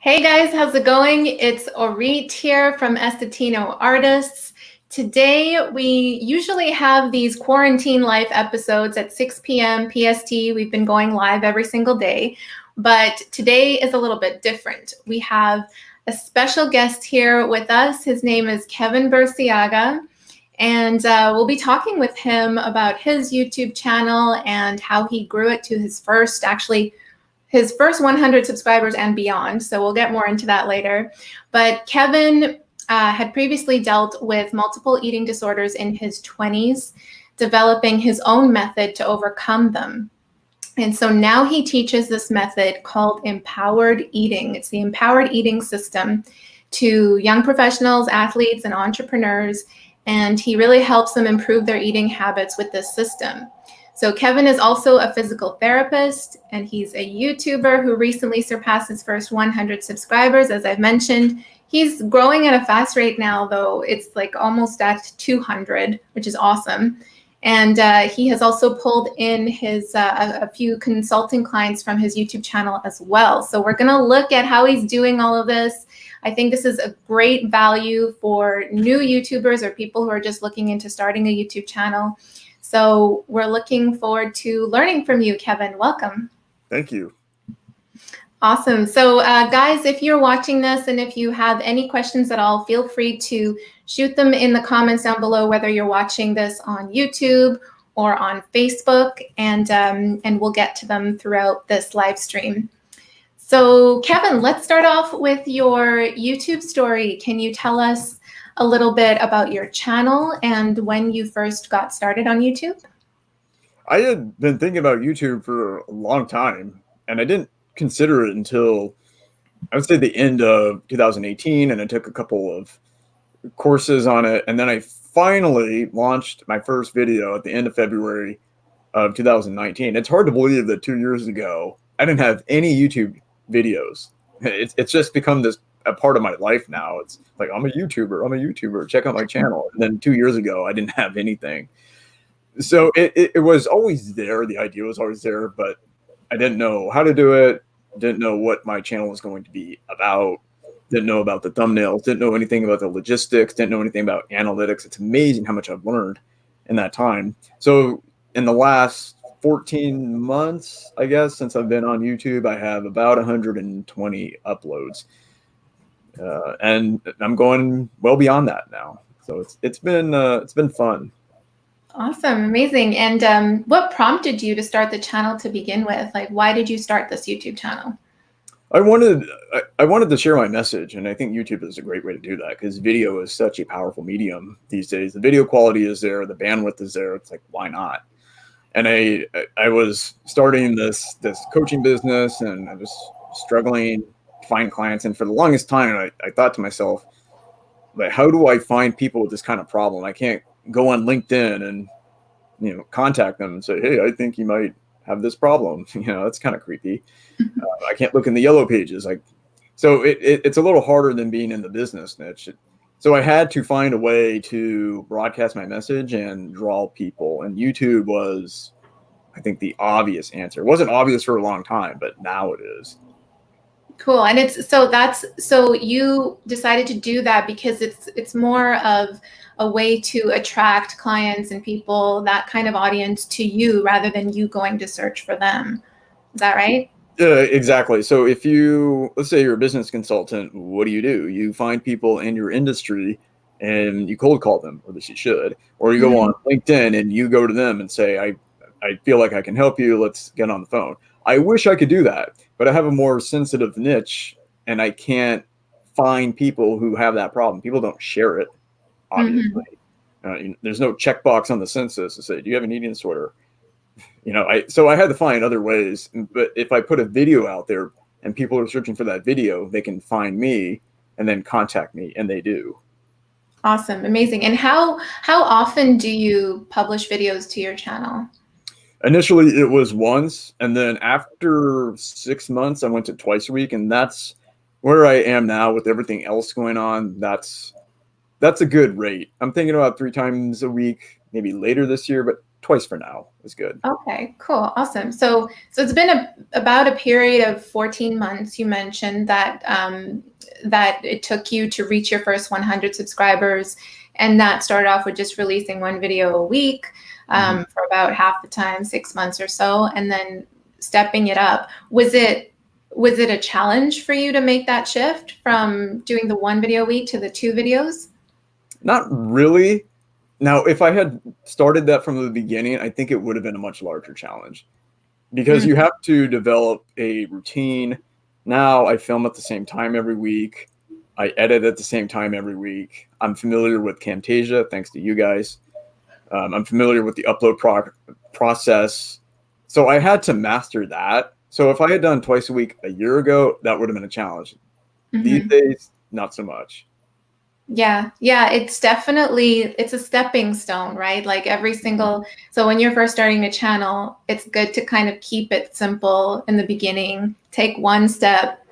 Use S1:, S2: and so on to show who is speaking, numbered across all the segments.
S1: Hey guys, how's it going? It's Orit here from Estetino Artists. Today, we usually have these quarantine life episodes at 6 p.m. PST. We've been going live every single day, but today is a little bit different. We have a special guest here with us. His name is Kevin Burciaga, and we'll be talking with him about his YouTube channel and how he grew it to his first 100 subscribers and beyond. So we'll get more into that later. But Kevin had previously dealt with multiple eating disorders in his 20s, developing his own method to overcome them. And so now he teaches this method called empowered eating. It's the empowered eating system to young professionals, athletes, and entrepreneurs. And he really helps them improve their eating habits with this system. So Kevin is also a physical therapist, and he's a YouTuber who recently surpassed his first 100 subscribers, as I've mentioned. He's growing at a fast rate now, though. It's like almost at 200, which is awesome. And he has also pulled in his a few consulting clients from his YouTube channel as well. So we're going to look at how he's doing all of this. I think this is a great value for new YouTubers or people who are just looking into starting a YouTube channel. So we're looking forward to learning from you, Kevin. Welcome.
S2: Thank you.
S1: Awesome. So guys, if you're watching this and if you have any questions at all, feel free to shoot them in the comments down below, whether you're watching this on YouTube or on Facebook, and we'll get to them throughout this live stream. So Kevin, let's start off with your YouTube story. Can you tell us a little bit about your channel and when you first got started on YouTube?
S2: I had been thinking about YouTube for a long time, and I didn't consider it until I would say the end of 2018, and I took a couple of courses on it, and then I finally launched my first video at the end of February of 2019. It's hard to believe that 2 years ago I didn't have any YouTube videos. It's just become a part of my life now. It's like, I'm a YouTuber, check out my channel. And then 2 years ago, I didn't have anything. So it was always there. The idea was always there, but I didn't know how to do it. Didn't know what my channel was going to be about. Didn't know about the thumbnails. Didn't know anything about the logistics. Didn't know anything about analytics. It's amazing how much I've learned in that time. So in the last 14 months, I guess, since I've been on YouTube, I have about 120 uploads. And I'm going well beyond that now. So it's been fun.
S1: Awesome, amazing. And what prompted you to start the channel to begin with? Like, why did you start this YouTube channel?
S2: I wanted to share my message, and I think YouTube is a great way to do that because video is such a powerful medium these days. The video quality is there, the bandwidth is there. It's like, why not? And I was starting this coaching business, and I was struggling to find clients. And for the longest time, I thought to myself, like, how do I find people with this kind of problem? I can't go on LinkedIn and contact them and say, hey, I think you might have this problem. That's kind of creepy. I can't look in the yellow pages. So it's a little harder than being in the business niche. So I had to find a way to broadcast my message and draw people. And YouTube was, I think, the obvious answer. It wasn't obvious for a long time, but now it is.
S1: Cool. And so you decided to do that because it's more of a way to attract clients and people, that kind of audience, to you rather than you going to search for them. Is that right?
S2: Exactly. So let's say you're a business consultant, what do? You find people in your industry and you cold call them, or at least you should, or you go on LinkedIn and you go to them and say, I feel like I can help you. Let's get on the phone. I wish I could do that, but I have a more sensitive niche and I can't find people who have that problem. People don't share it, obviously. There's no checkbox on the census to say, do you have an eating disorder? So I had to find other ways. But if I put a video out there and people are searching for that video, they can find me and then contact me, and they do.
S1: Awesome. Amazing. And how often do you publish videos to your channel?
S2: Initially, it was once, and then after 6 months, I went to twice a week, and that's where I am now with everything else going on. That's a good rate. I'm thinking about 3 times a week, maybe later this year, but twice for now is good.
S1: Okay, cool, awesome. So it's been about a period of 14 months. You mentioned that that it took you to reach your first 100 subscribers, and that started off with just releasing one video a week for about half the time, 6 months or so, and then stepping it up. Was it a challenge for you to make that shift from doing the one video a week to the 2 videos?
S2: Not really. Now, if I had started that from the beginning, I think it would have been a much larger challenge, because you have to develop a routine. Now I film at the same time every week. I edit at the same time every week. I'm familiar with Camtasia, thanks to you guys. I'm familiar with the upload process. So I had to master that. So if I had done twice a week a year ago, that would have been a challenge. These days, not so much.
S1: Yeah, it's a stepping stone, right? Like every single, so when you're first starting a channel, it's good to kind of keep it simple in the beginning, take one step,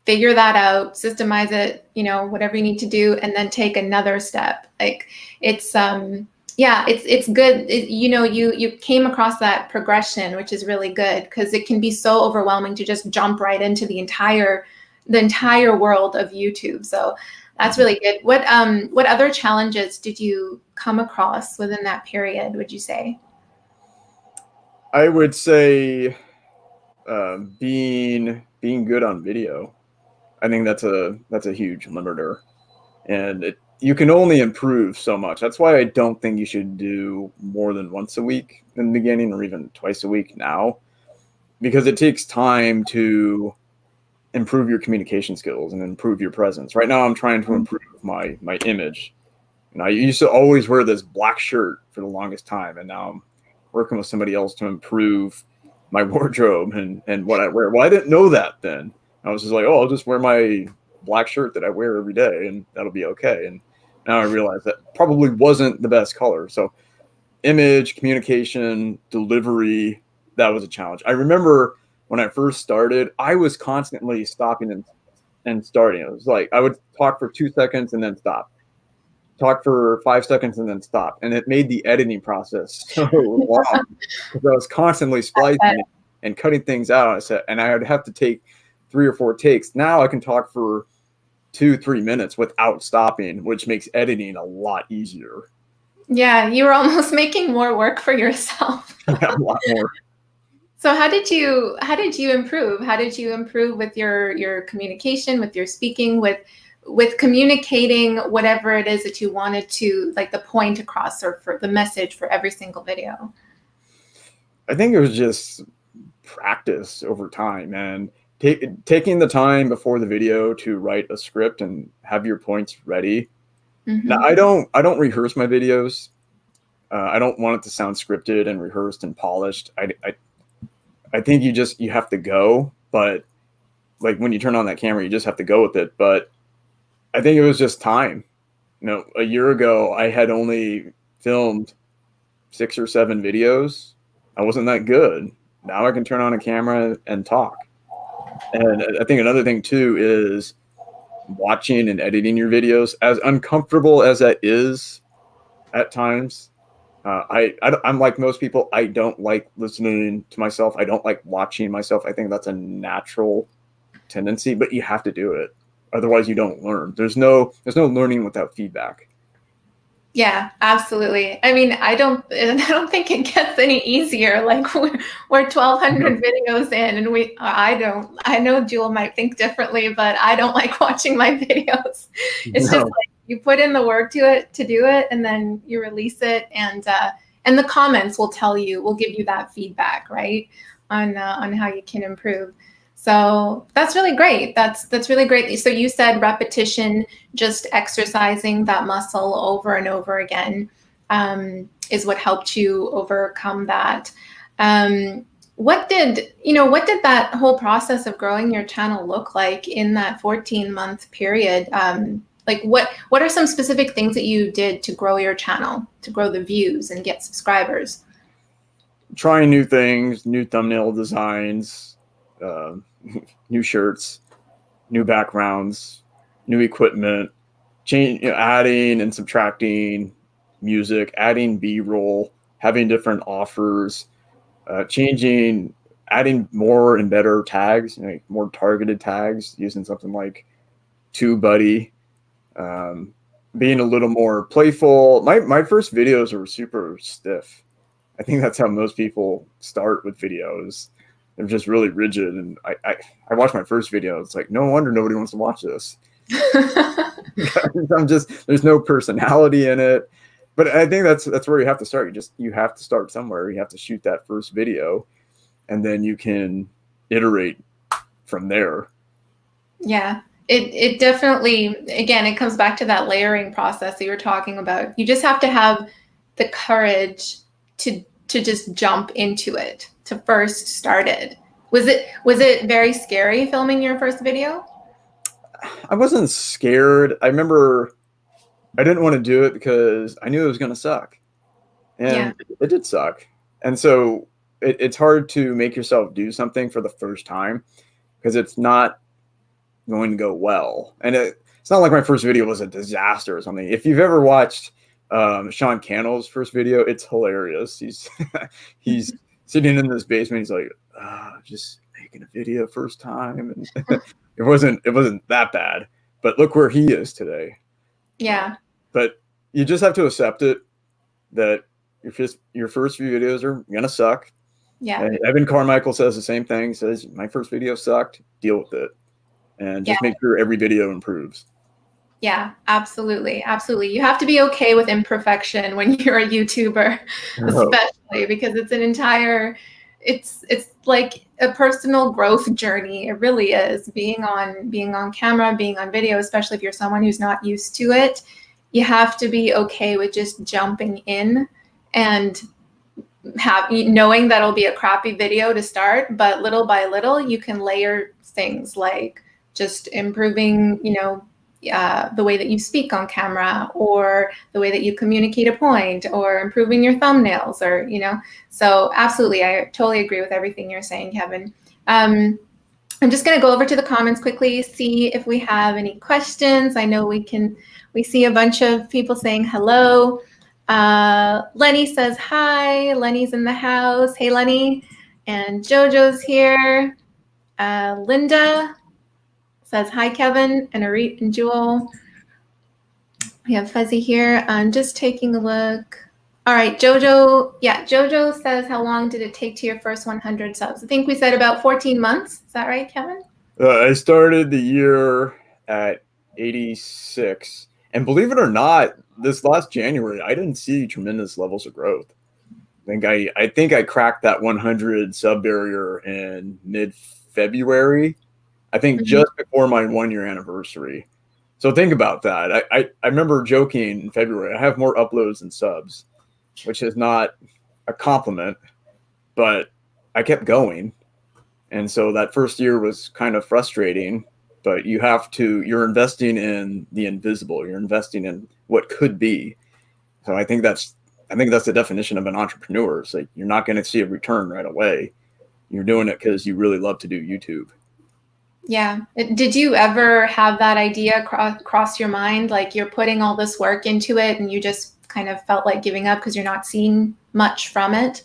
S1: figure that out, systemize it, whatever you need to do, and then take another step. Like it's it's good. You came across that progression, which is really good, because it can be so overwhelming to just jump right into the entire world of YouTube. So that's really good. What other challenges did you come across within that period, would you say?
S2: I would say being good on video. I think that's a huge limiter, and you can only improve so much. That's why I don't think you should do more than once a week in the beginning, or even twice a week now, because it takes time to improve your communication skills and improve your presence. Right now, I'm trying to improve my image. And I used to always wear this black shirt for the longest time, and now I'm working with somebody else to improve my wardrobe and what I wear. Well, I didn't know that then. I was just like, oh, I'll just wear my black shirt that I wear every day, and that'll be okay. And now I realize that probably wasn't the best color. So image, communication, delivery, that was a challenge. I remember when I first started, I was constantly stopping and starting. It was like I would talk for 2 seconds and then stop, talk for 5 seconds and then stop. And it made the editing process so long, because I was constantly splicing and cutting things out. And I would have to take 3 or 4 takes. Now I can talk for 2-3 minutes without stopping, which makes editing a lot easier.
S1: Yeah, you were almost making more work for yourself.
S2: Yeah, a lot more.
S1: So how did you improve? How did you improve with your communication, with your speaking, with communicating whatever it is that you wanted to, like the point across, or for the message for every single video?
S2: I think it was just practice over time, and taking the time before the video to write a script and have your points ready. Now, I don't rehearse my videos. I don't want it to sound scripted and rehearsed and polished. I think you have to go, but like when you turn on that camera, you just have to go with it. But I think it was just time. A year ago, I had only filmed 6 or 7 videos. I wasn't that good. Now I can turn on a camera and talk. And I think another thing too is watching and editing your videos, as uncomfortable as that is at times. I'm like most people. I don't like listening to myself. I don't like watching myself. I think that's a natural tendency, but you have to do it. Otherwise you don't learn. There's no learning without feedback.
S1: Yeah, absolutely. I mean, I don't think it gets any easier. Like we're 1,200 videos in, and I know Jewel might think differently, but I don't like watching my videos. It's just like you put in the work to do it, and then you release it, and the comments will give you that feedback, right? On how you can improve. So that's really great. That's really great. So you said repetition, just exercising that muscle over and over again, is what helped you overcome that. What did that whole process of growing your channel look like in that 14-month period? Like what are some specific things that you did to grow your channel, to grow the views and get subscribers?
S2: Trying new things, new thumbnail designs, new shirts, new backgrounds, new equipment, adding and subtracting music, adding B-roll, having different offers, changing, adding more and better tags, more targeted tags, using something like TubeBuddy, being a little more playful. My first videos were super stiff. I think that's how most people start with videos. They're just really rigid. And I watched my first video. It's like, no wonder nobody wants to watch this. There's no personality in it. But I think that's where you have to start. You have to start somewhere. You have to shoot that first video, and then you can iterate from there.
S1: Yeah. It definitely, again, it comes back to that layering process that you were talking about. You just have to have the courage to just jump into it, to first start it. Was it very scary filming your first video?
S2: I wasn't scared. I remember I didn't want to do it because I knew it was going to suck, and it did suck. And so it's hard to make yourself do something for the first time because it's not going to go well. And it's not like my first video was a disaster or something. If you've ever watched Sean Cannell's first video, it's hilarious. He's sitting in this basement. He's like, just making a video first time, and it wasn't that bad. But look where he is today.
S1: Yeah.
S2: But you just have to accept it, that your first few videos are gonna suck.
S1: Yeah.
S2: And Evan Carmichael says the same thing. He says, my first video sucked. Deal with it, and just make sure every video improves.
S1: Yeah, absolutely. Absolutely. You have to be okay with imperfection when you're a YouTuber, especially because it's like a personal growth journey. It really is, being on camera, being on video, especially if you're someone who's not used to it. You have to be okay with just jumping in and knowing that it'll be a crappy video to start, but little by little you can layer things like just improving, the way that you speak on camera, or the way that you communicate a point, or improving your thumbnails, or so absolutely, I totally agree with everything you're saying, Kevin. I'm just going to go over to the comments quickly, see if we have any questions. I know we see a bunch of people saying hello. Lenny says hi. Lenny's in the house. Hey, Lenny. And Jojo's here. Linda says hi, Kevin, and Arit and Jewel. We have Fuzzy here. I'm just taking a look. All right, Jojo. Yeah, Jojo says, how long did it take to your first 100 subs? I think we said about 14 months. Is that right, Kevin?
S2: I started the year at 86. And believe it or not, this last January, I didn't see tremendous levels of growth. I think I cracked that 100 sub barrier in mid-February. I think just before my 1-year anniversary. So think about that. I remember joking in February, I have more uploads than subs, which is not a compliment, but I kept going. And so that first year was kind of frustrating, but you're investing in the invisible. You're investing in what could be. So I think that's the definition of an entrepreneur. It's like, you're not going to see a return right away. You're doing it because you really love to do YouTube.
S1: Yeah. Did you ever have that idea cross your mind? Like, you're putting all this work into it and you just kind of felt like giving up because you're not seeing much from it?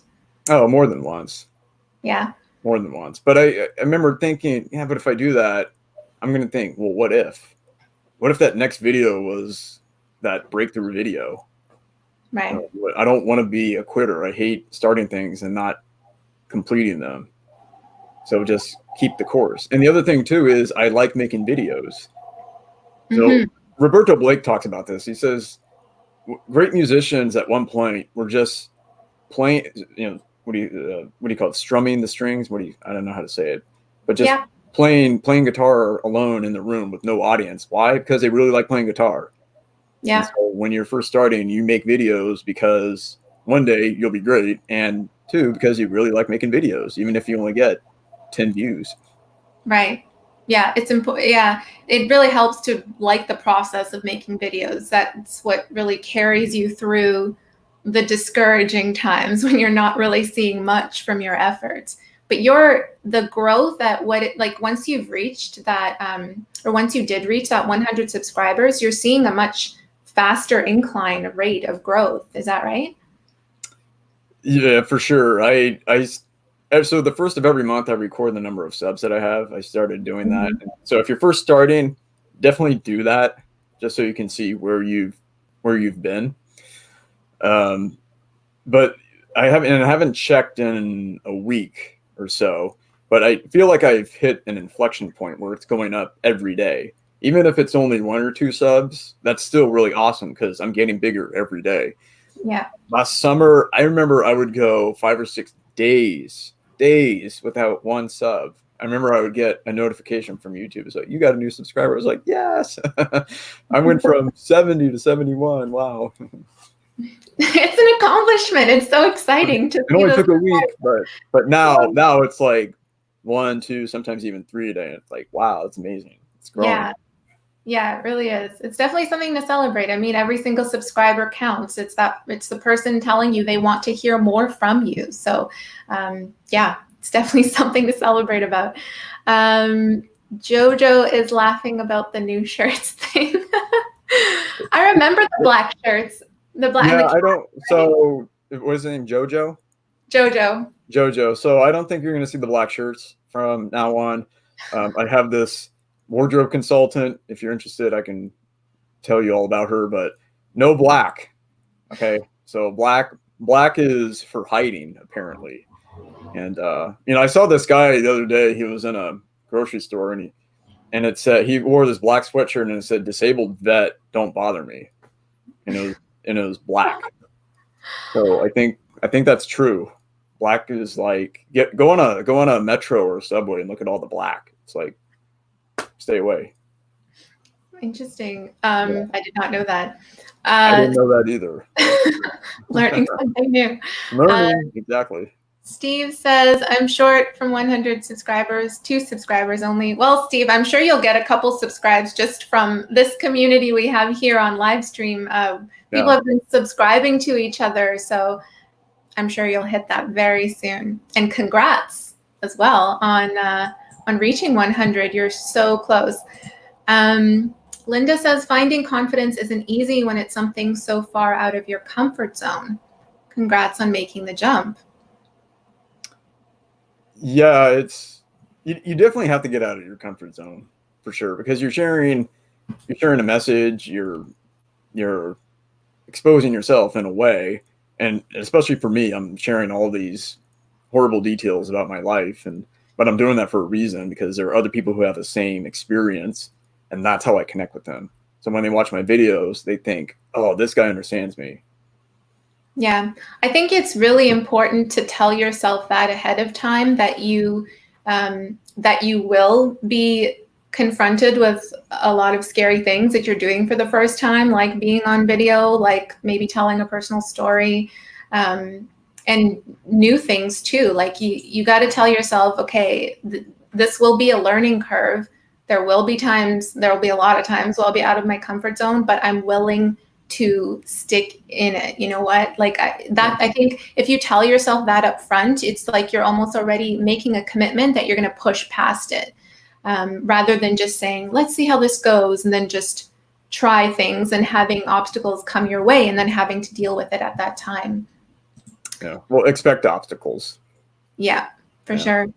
S2: Oh, more than once.
S1: Yeah.
S2: More than once. But I remember thinking, yeah, but if I do that, I'm going to think, well, what if? What if that next video was that breakthrough video?
S1: Right.
S2: I don't want to be a quitter. I hate starting things and not completing them. So just keep the course. And the other thing too is I like making videos. So Roberto Blake talks about this. He says great musicians at one point were just playing, what do you call it? Strumming the strings. I don't know how to say it, but just playing guitar alone in the room with no audience. Why? Because they really like playing guitar. Yeah. And so when you're first starting, you make videos because one day you'll be great, and two, because you really like making videos, even if you only get 10 views.
S1: Right. Yeah, it's important. Yeah, it really helps to like the process of making videos. That's what really carries you through the discouraging times when you're not really seeing much from your efforts. But the growth at once you've reached that, or once you did reach that 100 subscribers, you're seeing a much faster incline rate of growth. Is that right?
S2: Yeah, for sure. So the first of every month I record the number of subs that I have. I started doing that.
S1: Mhm.
S2: So if you're first starting, definitely do that just so you can see where you've been. Um, but I haven't checked in a week or so, but I feel like I've hit an inflection point where it's going up every day. Even if it's only 1 or 2 subs, that's still really awesome because I'm getting bigger every day.
S1: Yeah.
S2: Last summer, I remember I would go 5 or 6 days without one sub. I remember I would get a notification from YouTube. It's like, you got a new subscriber. I was like, yes. I went from 70 to 71. Wow.
S1: It's an accomplishment. It's so exciting to
S2: It
S1: see
S2: only
S1: those.
S2: took a week, but now it's like 1, 2, sometimes even 3 a day. And it's like, wow, it's amazing. It's growing.
S1: Yeah. Yeah, it really is. It's definitely something to celebrate. I mean, every single subscriber counts. It's the person telling you they want to hear more from you. So, yeah, it's definitely something to celebrate about. Jojo is laughing about the new shirts thing. I remember the black shirts, the black and
S2: Yeah,
S1: the
S2: I don't.
S1: right?
S2: So, what is his name? JoJo?
S1: Jojo.
S2: JoJo. So I don't think you're going to see the black shirts from now on. I have this wardrobe consultant. If you're interested, I can tell you all about her, but no black. Okay. So black is for hiding, apparently. And I saw this guy the other day. He was in a grocery store and it said he wore this black sweatshirt and it said "disabled vet, don't bother me." And it was black. So I think that's true. Black is like go on a metro or a subway and look at all the black. It's like stay away.
S1: Interesting.
S2: Yeah,
S1: I did not know that.
S2: I didn't know that either.
S1: Learning something new.
S2: Learning exactly.
S1: Steve says, I'm short from 100 subscribers, 2 subscribers only. Well, Steve, I'm sure you'll get a couple subscribes just from this community we have here on live stream. People
S2: Yeah.
S1: have been subscribing to each other, so I'm sure you'll hit that very soon. And congrats as well on reaching 100. You're so close. Linda says, finding confidence isn't easy when it's something so far out of your comfort zone. Congrats on making the jump.
S2: Yeah, you definitely have to get out of your comfort zone for sure because you're sharing a message, you're exposing yourself in a way, and especially for me, I'm sharing all these horrible details about my life, but I'm doing that for a reason because there are other people who have the same experience, and that's how I connect with them. So when they watch my videos, they think, "Oh, this guy understands me."
S1: Yeah, I think it's really important to tell yourself that ahead of time that you will be confronted with a lot of scary things that you're doing for the first time, like being on video, like maybe telling a personal story, and new things too. Like you got to tell yourself, okay, this will be a learning curve. There will be a lot of times where I'll be out of my comfort zone, but I'm willing to stick in it. You know what? Like I think if you tell yourself that up front, it's like you're almost already making a commitment that you're going to push past it, rather than just saying, let's see how this goes, and then just try things and having obstacles come your way and then having to deal with it at that time.
S2: Yeah. Well, expect obstacles.
S1: Yeah, for sure.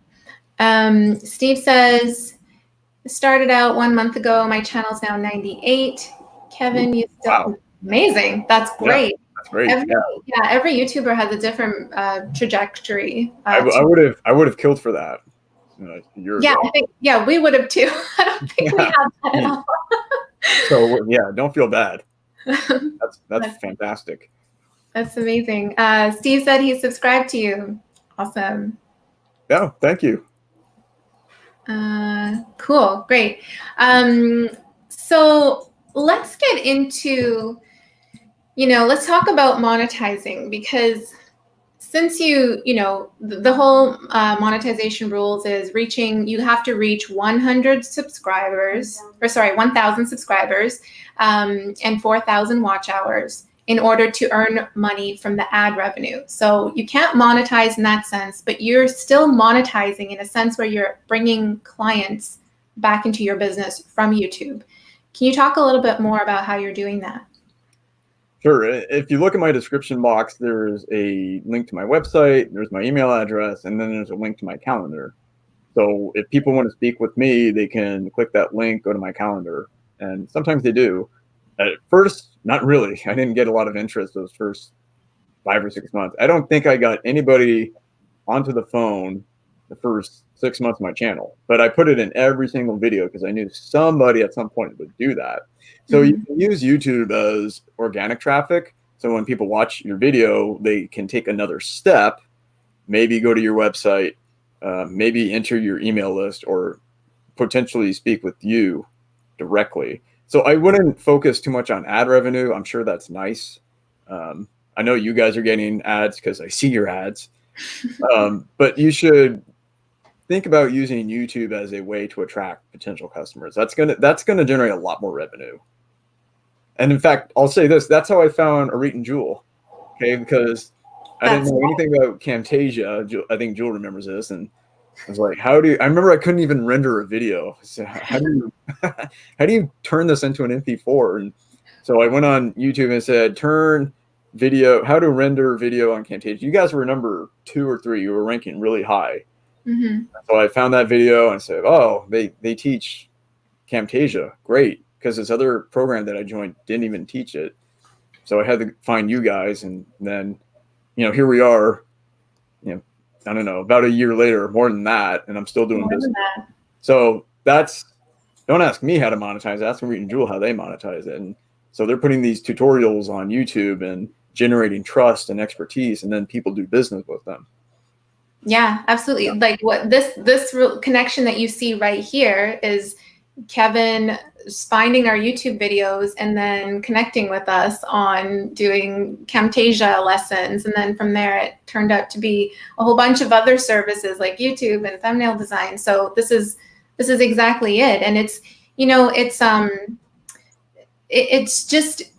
S1: Steve says, started out 1 month ago. My channel's now 98. Kevin, you still
S2: Wow.
S1: amazing. That's
S2: Yeah,
S1: great.
S2: that's great.
S1: Every YouTuber has a different trajectory.
S2: I would have killed for that a year
S1: Yeah,
S2: ago.
S1: I think we would have too. I don't think we
S2: Yeah.
S1: have that at all.
S2: So yeah, don't feel bad. That's fantastic.
S1: That's amazing. Steve said he subscribed to you. Awesome.
S2: Yeah, thank you.
S1: Cool, great. So let's get into, let's talk about monetizing, because since the whole monetization rules is you have to reach 100 subscribers, or sorry, 1,000 subscribers, and 4,000 watch hours in order to earn money from the ad revenue. So you can't monetize in that sense, but you're still monetizing in a sense where you're bringing clients back into your business from YouTube. Can you talk a little bit more about how you're doing that?
S2: Sure. If you look at my description box, there's a link to my website, there's my email address, and then there's a link to my calendar. So if people want to speak with me, they can click that link, go to my calendar, and sometimes they do. At first, not really. I didn't get a lot of interest those first 5 or 6 months. I don't think I got anybody onto the phone the first 6 months of my channel, but I put it in every single video because I knew somebody at some point would do that. So you can use YouTube as organic traffic. So when people watch your video, they can take another step, maybe go to your website, maybe enter your email list, or potentially speak with you directly. So I wouldn't focus too much on ad revenue. I'm sure that's nice. I know you guys are getting ads because I see your ads. But you should think about using YouTube as a way to attract potential customers. That's gonna generate a lot more revenue. And in fact, I'll say this: that's how I found Arit and Jewel. Okay, because I didn't know anything about Camtasia. I think Jewel remembers this, and I was like, "How do you?" I remember I couldn't even render a video. So how do you how do you turn this into an MP4? And so I went on YouTube and said, "Turn video, how to render video on Camtasia." You guys were number 2 or 3. You were ranking really high. So I found that video and said, "Oh, they teach Camtasia, great!" Because this other program that I joined didn't even teach it. So I had to find you guys, and then here we are. I don't know, about a year later, more than that, and I'm still doing business. So don't ask me how to monetize. Ask Reed and Jewel how they monetize it. And so they're putting these tutorials on YouTube and generating trust and expertise, and then people do business with them.
S1: Yeah, absolutely. Like what this connection that you see right here is Kevin finding our YouTube videos and then connecting with us on doing Camtasia lessons. And then from there, it turned out to be a whole bunch of other services like YouTube and thumbnail design. So this is exactly it. And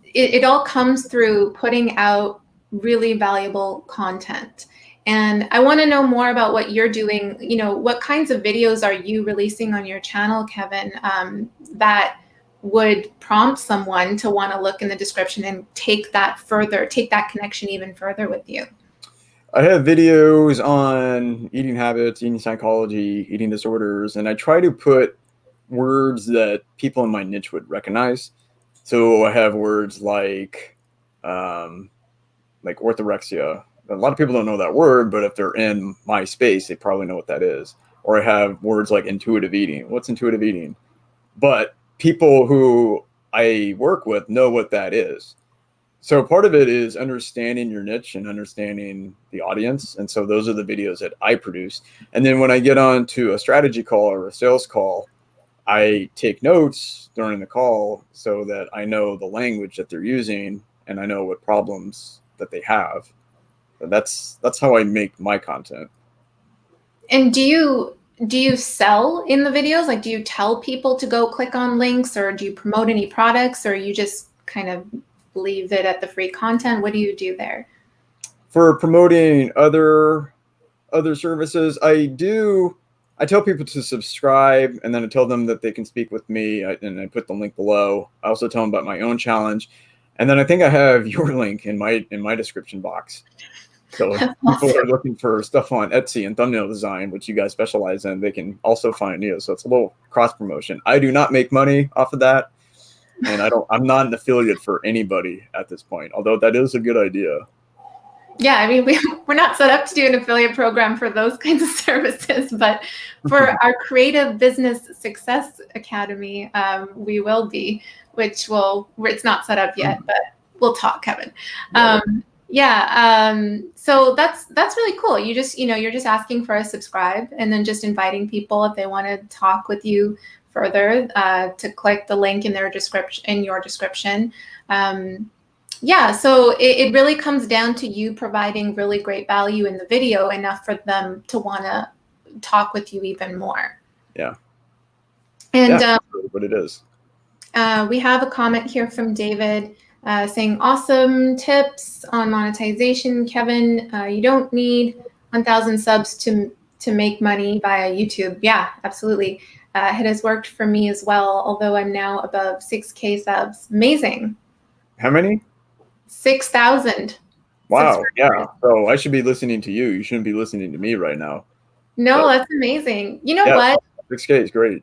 S1: it all comes through putting out really valuable content. And I want to know more about what you're doing. What kinds of videos are you releasing on your channel, Kevin, that would prompt someone to want to look in the description and take that connection even further with you?
S2: I have videos on eating habits, eating psychology, eating disorders, and I try to put words that people in my niche would recognize. So I have words like orthorexia. A lot of people don't know that word, but if they're in my space, they probably know what that is. Or I have words like intuitive eating. What's intuitive eating? But people who I work with know what that is. So part of it is understanding your niche and understanding the audience. And so those are the videos that I produce. And then when I get on to a strategy call or a sales call, I take notes during the call so that I know the language that they're using and I know what problems that they have. That's how I make my content.
S1: And do you sell in the videos? Like, do you tell people to go click on links, or do you promote any products, or you just kind of leave it at the free content? What do you do there?
S2: For promoting other services, I tell people to subscribe, and then I tell them that they can speak with me, and I put the link below. I also tell them about my own challenge, and then I think I have your link in my description box. So if people are looking for stuff on Etsy and thumbnail design, which you guys specialize in, they can also find you. So it's a little cross promotion. I do not make money off of that, and I'm not an affiliate for anybody at this point, although that is a good idea.
S1: Yeah, I mean, we're not set up to do an affiliate program for those kinds of services, but for our Creative Business Success Academy, we will be, it's not set up yet, but we'll talk, Kevin. So that's really cool. You just, you're just asking for a subscribe and then just inviting people, if they want to talk with you further, to click the link in your description. So it really comes down to you providing really great value in the video, enough for them to want to talk with you even more.
S2: Yeah.
S1: And
S2: what it is.
S1: We have a comment here from David saying, awesome tips on monetization, Kevin. You don't need 1,000 subs to make money via YouTube. Yeah, absolutely. It has worked for me as well, although I'm now above 6K subs. Amazing.
S2: How many?
S1: 6,000
S2: Wow. Yeah.
S1: subscribers.
S2: So I should be listening to you. You shouldn't be listening to me right now.
S1: No,
S2: But
S1: that's amazing. You know
S2: yeah,
S1: what?
S2: 6K is great.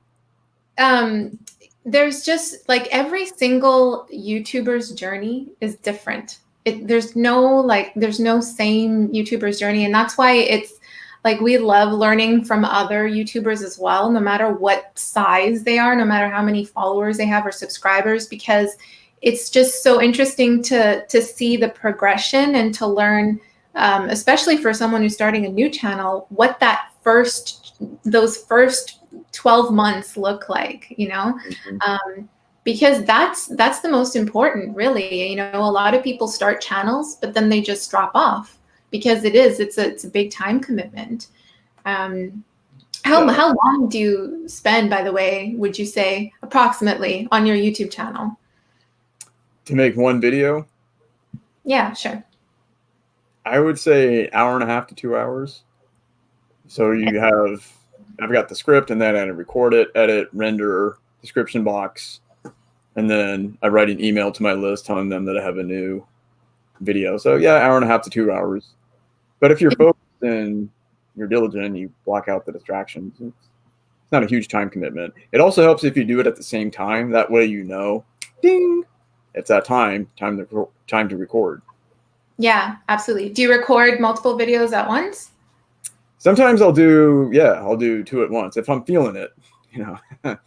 S1: There's just like every single YouTuber's journey is different. There's no same YouTuber's journey. And that's why it's like we love learning from other YouTubers as well, no matter what size they are, no matter how many followers they have or subscribers, because it's just so interesting to see the progression and to learn, especially for someone who's starting a new channel, what those first 12 months look like, because that's the most important, really. A lot of people start channels, but then they just drop off because it's a big time commitment. How long do you spend, by the way, would you say approximately on your YouTube channel?
S2: To make one video?
S1: Yeah, sure.
S2: I would say hour and a half to 2 hours. So I've got the script, and then I record it, edit, render, description box, and then I write an email to my list telling them that I have a new video. So yeah, hour and a half to 2 hours. But if you're focused and you're diligent, you block out the distractions. It's not a huge time commitment. It also helps if you do it at the same time. That way, ding, it's that time to record.
S1: Yeah, absolutely. Do you record multiple videos at once?
S2: Sometimes I'll do two at once if I'm feeling it. If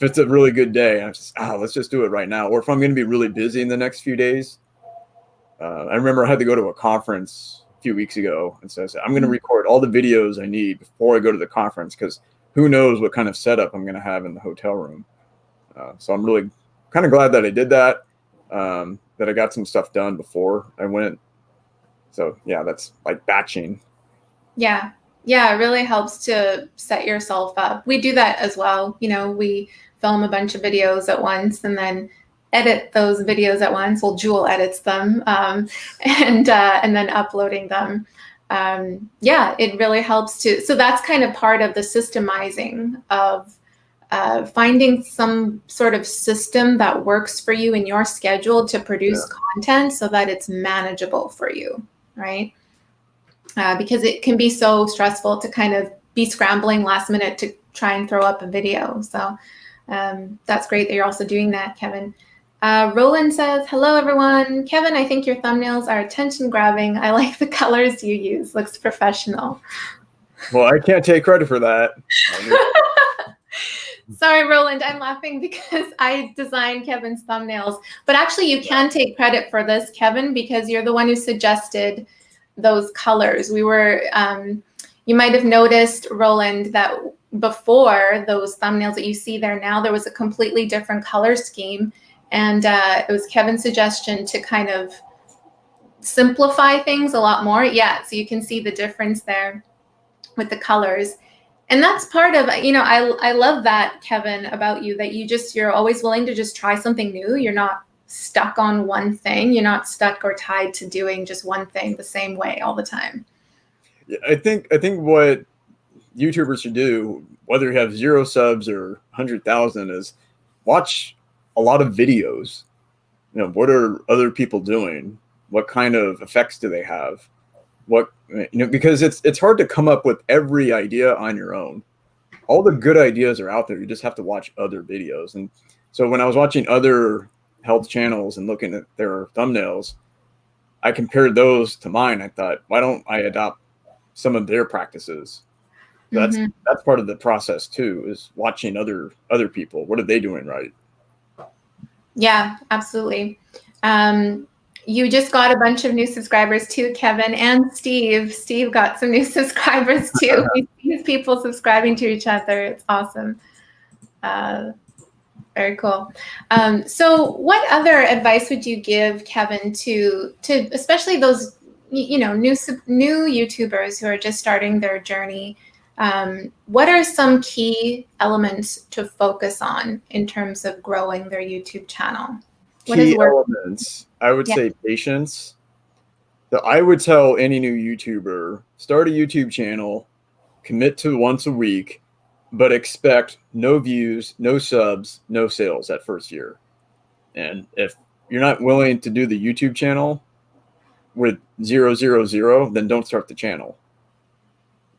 S2: it's a really good day, I'm just let's just do it right now. Or if I'm going to be really busy in the next few days. I remember I had to go to a conference a few weeks ago, and so I said I'm going to record all the videos I need before I go to the conference, because who knows what kind of setup I'm going to have in the hotel room. So I'm really kind of glad that I did that. That I got some stuff done before I went. So yeah, that's like batching.
S1: Yeah. Yeah, it really helps to set yourself up. We do that as well. We film a bunch of videos at once and then edit those videos at once. Well, Jewel edits them, and then uploading them. Yeah, it really helps to. So that's kind of part of the systemizing of finding some sort of system that works for you in your schedule to produce content so that it's manageable for you, right? Because it can be so stressful to kind of be scrambling last minute to try and throw up a video. So that's great that you're also doing that, Kevin. Roland says, hello, everyone. Kevin, I think your thumbnails are attention grabbing. I like the colors you use. Looks professional.
S2: Well, I can't take credit for that.
S1: Sorry, Roland, I'm laughing because I designed Kevin's thumbnails. But actually, you can take credit for this, Kevin, because you're the one who suggested those colors. You might have noticed, Roland, that before those thumbnails that you see there now, there was a completely different color scheme. And it was Kevin's suggestion to kind of simplify things a lot more. Yeah, so you can see the difference there with the colors. And that's part of, I love that, Kevin, about you, that you're always willing to just try something new. You're not stuck on one thing. You're not stuck or tied to doing just one thing the same way all the time.
S2: Yeah, I think what YouTubers should do, whether you have 0 subs or 100,000, is watch a lot of videos. What are other people doing? What kind of effects do they have? Because it's hard to come up with every idea on your own. All the good ideas are out there. You just have to watch other videos. And so when I was watching other health channels and looking at their thumbnails, I compared those to mine. I thought, why don't I adopt some of their practices? That's part of the process too, is watching other people. What are they doing right?
S1: Yeah, absolutely. You just got a bunch of new subscribers too, Kevin, and Steve. Steve got some new subscribers too. We see people subscribing to each other. It's awesome. Very cool. So what other advice would you give, Kevin, to especially those new YouTubers who are just starting their journey? What are some key elements to focus on in terms of growing their YouTube channel?
S2: Key elements, I would say patience. So I would tell any new YouTuber, start a YouTube channel, commit to once a week, but expect no views, no subs, no sales that first year. And if you're not willing to do the YouTube channel with 000, then don't start the channel.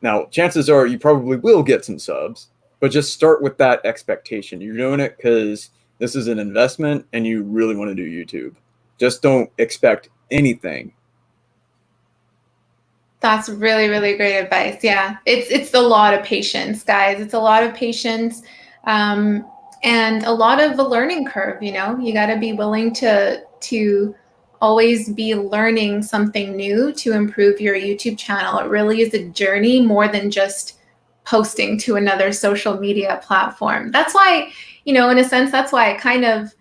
S2: Now, chances are you probably will get some subs, but just start with that expectation. You're doing it because this is an investment and you really want to do YouTube. Just don't expect anything.
S1: That's really, really great advice. Yeah, it's a lot of patience, guys. It's a lot of patience, and a lot of a learning curve. You know, you got to be willing to always be learning something new to improve your YouTube channel. It really is a journey more than just posting to another social media platform. That's why, you know, in a sense, that's why I kind of,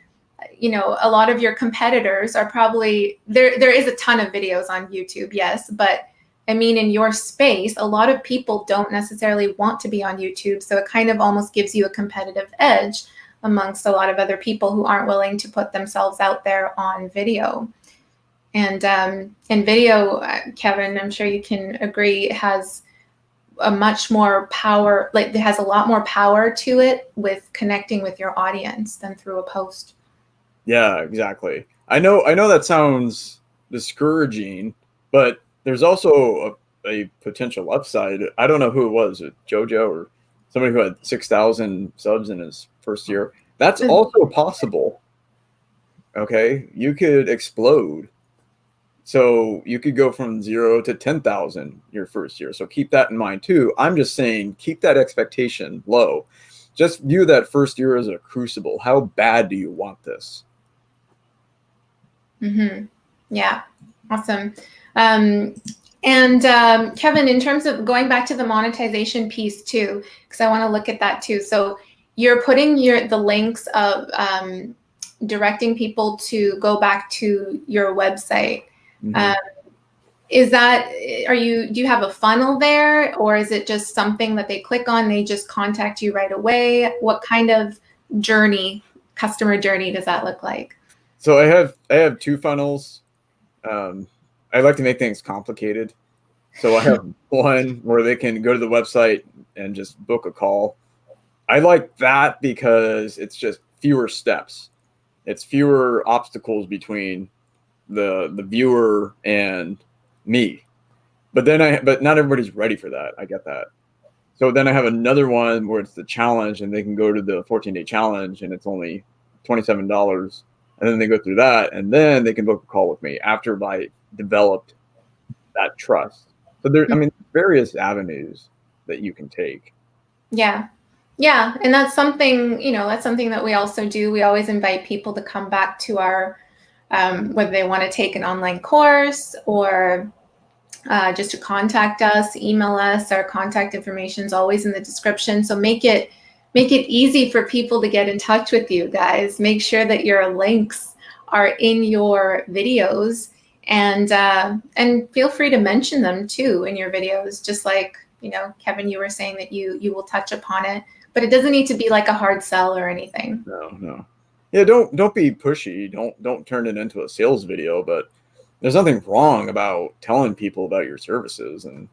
S1: you know, a lot of your competitors are probably there. There is a ton of videos on YouTube, yes, but I mean, in your space, a lot of people don't necessarily want to be on YouTube. So it kind of almost gives you a competitive edge amongst a lot of other people who aren't willing to put themselves out there on video. And video, Kevin, I'm sure you can agree, has a much more power, like it has a lot more power to it with connecting with your audience than through a post.
S2: Yeah, exactly. I know that sounds discouraging, but there's also a potential upside. I don't know who it was, Jojo or somebody who had 6,000 subs in his first year. That's also possible. Okay, you could explode. So you could go from 0 to 10,000 your first year. So keep that in mind too. I'm just saying, keep that expectation low. Just view that first year as a crucible. How bad do you want this?
S1: Mm-hmm. Yeah, awesome. Kevin, in terms of going back to the monetization piece too, because I want to look at that too. So you're putting the links of directing people to go back to your website.
S2: Mm-hmm.
S1: Do you have a funnel there, or is it just something that they click on, they just contact you right away? What kind of customer journey does that look like?
S2: So I have two funnels. I like to make things complicated. So I have one where they can go to the website and just book a call. I like that because it's just fewer steps. It's fewer obstacles between the viewer and me. But not everybody's ready for that. I get that. So then I have another one where it's the challenge and they can go to the 14-day challenge and it's only $27. And then they go through that and then they can book a call with me after I developed that trust. So various avenues that you can take.
S1: Yeah. Yeah. And that's something, that's something that we also do. We always invite people to come back to our, whether they want to take an online course or just to contact us, email us. Our contact information is always in the description. So make it easy for people to get in touch with you guys. Make sure that your links are in your videos, and feel free to mention them too in your videos. Just like, Kevin, you were saying that you will touch upon it, but it doesn't need to be like a hard sell or anything.
S2: No. Yeah, don't be pushy. Don't turn it into a sales video, but there's nothing wrong about telling people about your services and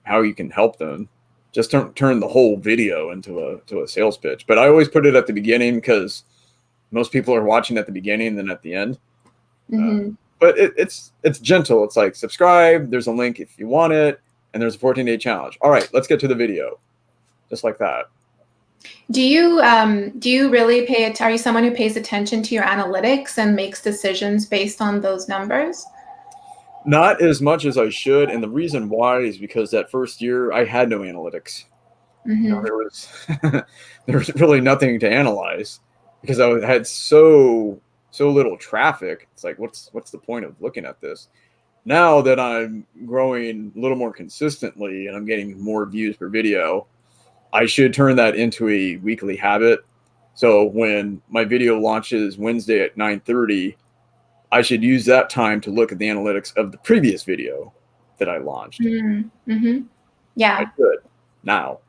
S2: how you can help them. Just don't turn the whole video into a sales pitch. But I always put it at the beginning because most people are watching at the beginning than at the end.
S1: Mm-hmm.
S2: But it's gentle. It's like subscribe. There's a link if you want it, and there's a 14-day challenge. All right, let's get to the video, just like that.
S1: Do you really are you someone who pays attention to your analytics and makes decisions based on those numbers?
S2: Not as much as I should, and the reason why is because that first year I had no analytics.
S1: Mm-hmm.
S2: There was there was really nothing to analyze because I had so little traffic. It's like what's the point of looking at this? Now that I'm growing a little more consistently and I'm getting more views per video, I should turn that into a weekly habit. So when my video launches Wednesday at 9:30, I should use that time to look at the analytics of the previous video that I launched.
S1: Mm-hmm. Yeah.
S2: I should now.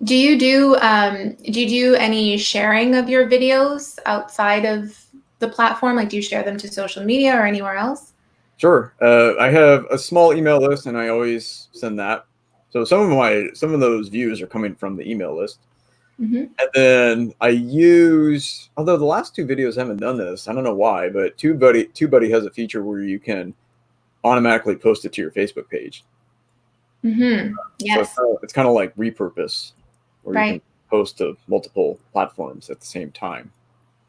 S1: Do you do any sharing of your videos outside of the platform? Like, do you share them to social media or anywhere else?
S2: Sure. I have a small email list, and I always send that. So some of those views are coming from the email list.
S1: Mm-hmm.
S2: And then I use, although the last two videos haven't done this, I don't know why, but TubeBuddy has a feature where you can automatically post it to your Facebook page.
S1: Mm-hmm.
S2: So
S1: Yes.
S2: it's kind of like repurpose, where you can
S1: Right.
S2: post to multiple platforms at the same time.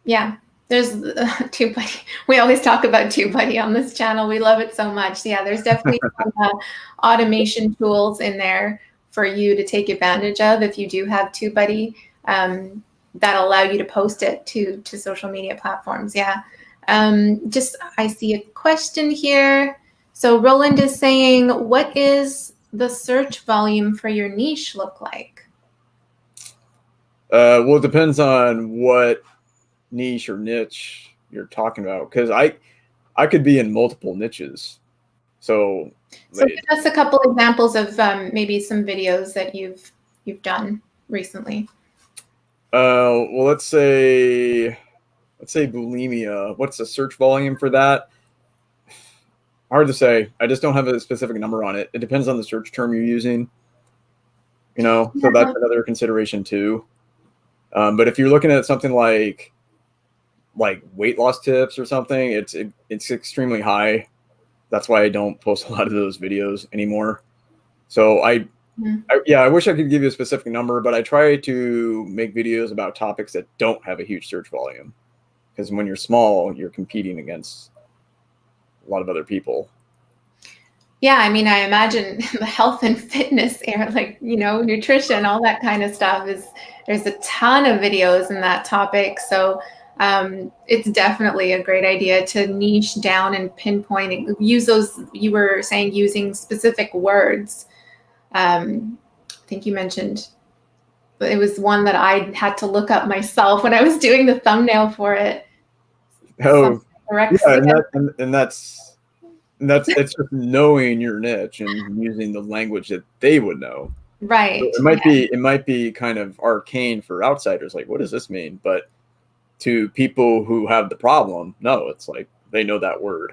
S1: Yeah. There's TubeBuddy. We always talk about TubeBuddy on this channel. We love it so much. Yeah, there's definitely some automation tools in there for you to take advantage of if you do have TubeBuddy, that allow you to post it to social media platforms. Yeah. Just I see a question here. So Roland is saying, what is the search volume for your niche look like?
S2: Well, it depends on what niche or niche you're talking about, because I could be in multiple niches. So
S1: So give us a couple examples of maybe some videos that you've done recently.
S2: well, let's say bulimia. What's the search volume for that? Hard to say. I just don't have a specific number on it. It depends on the search term you're using. So that's another consideration too. But if you're looking at something like weight loss tips or something, it's extremely high. That's why I don't post a lot of those videos anymore. So I wish I could give you a specific number, but I try to make videos about topics that don't have a huge search volume, because when you're small, you're competing against a lot of other people.
S1: Yeah, I mean, I imagine the health and fitness area, like, nutrition, all that kind of stuff there's a ton of videos in that topic. So it's definitely a great idea to niche down and pinpoint, use those, you were saying, using specific words. I think you mentioned, but it was one that I had to look up myself when I was doing the thumbnail for it.
S2: Oh, yeah, that's it's just knowing your niche and using the language that they would know.
S1: Right.
S2: It might be kind of arcane for outsiders, like, what does this mean? But to people who have the problem, no, it's like they know that word.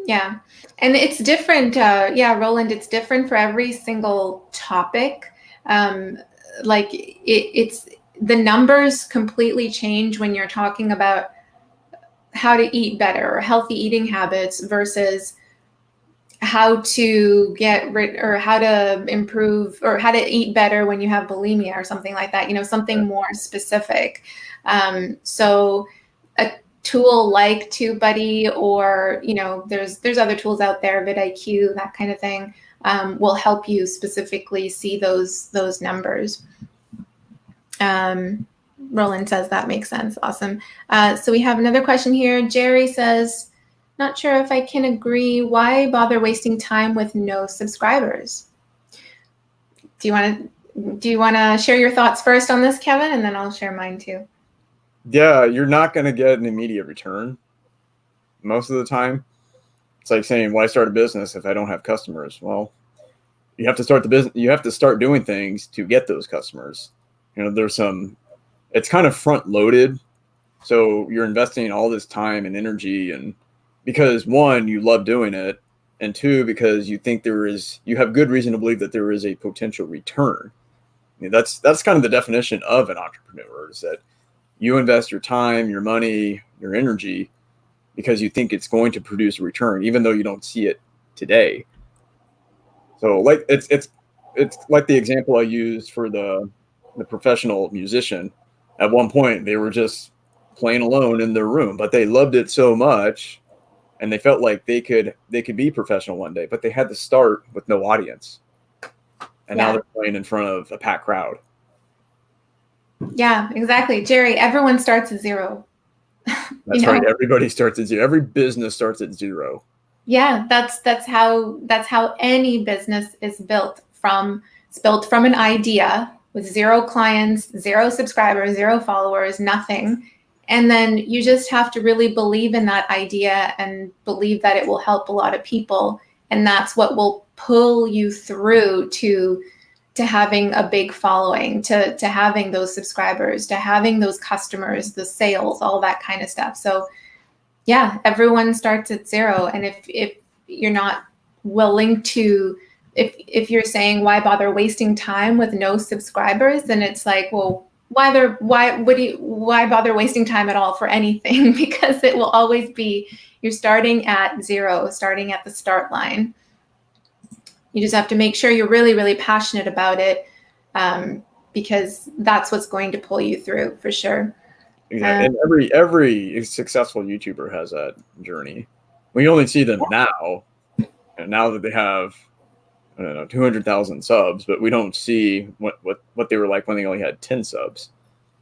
S1: Yeah. And it's different. Roland, it's different for every single topic. Like it's the numbers completely change when you're talking about how to eat better or healthy eating habits versus how to get rid or how to improve or how to eat better when you have bulimia or something like that, something more specific. So a tool like TubeBuddy, or there's other tools out there, vidIQ, that kind of thing, will help you specifically see those numbers. Roland says that makes sense. Awesome. So we have another question here. Jerry says, not sure if I can agree. Why bother wasting time with no subscribers? Do you want to share your thoughts first on this, Kevin, and then I'll share mine too?
S2: Yeah, you're not going to get an immediate return most of the time. It's like saying, why start a business if I don't have customers? Well, you have to start the business. You have to start doing things to get those customers. It's kind of front loaded. So you're investing all this time and energy, and because one, you love doing it, and two, because you think you have good reason to believe that there is a potential return. I mean, that's kind of the definition of an entrepreneur, is that you invest your time, your money, your energy, because you think it's going to produce a return, even though you don't see it today. So like it's like the example I used for the professional musician. At one point, they were just playing alone in their room, but they loved it so much, and they felt like they could be professional one day, but they had to start with no audience, and now they're playing in front of a packed crowd.
S1: Yeah, exactly, Jerry. Everyone starts at zero.
S2: That's right. Everybody starts at zero. Every business starts at zero.
S1: Yeah, that's how any business is built from. It's built from an idea with zero clients, zero subscribers, zero followers, nothing. And then you just have to really believe in that idea and believe that it will help a lot of people. And that's what will pull you through to having a big following, to having those subscribers, to having those customers, the sales, all that kind of stuff. So yeah, everyone starts at zero. And if you're not willing to if you're saying why bother wasting time with no subscribers, then it's like, well, why bother wasting time at all for anything? Because it will always be, you're starting at zero, starting at the start line. You just have to make sure you're really, really passionate about it, because that's what's going to pull you through for sure.
S2: Exactly. And every successful YouTuber has that journey. We only see them now, and now that they have, I don't know, 200,000 subs, but we don't see what they were like when they only had 10 subs.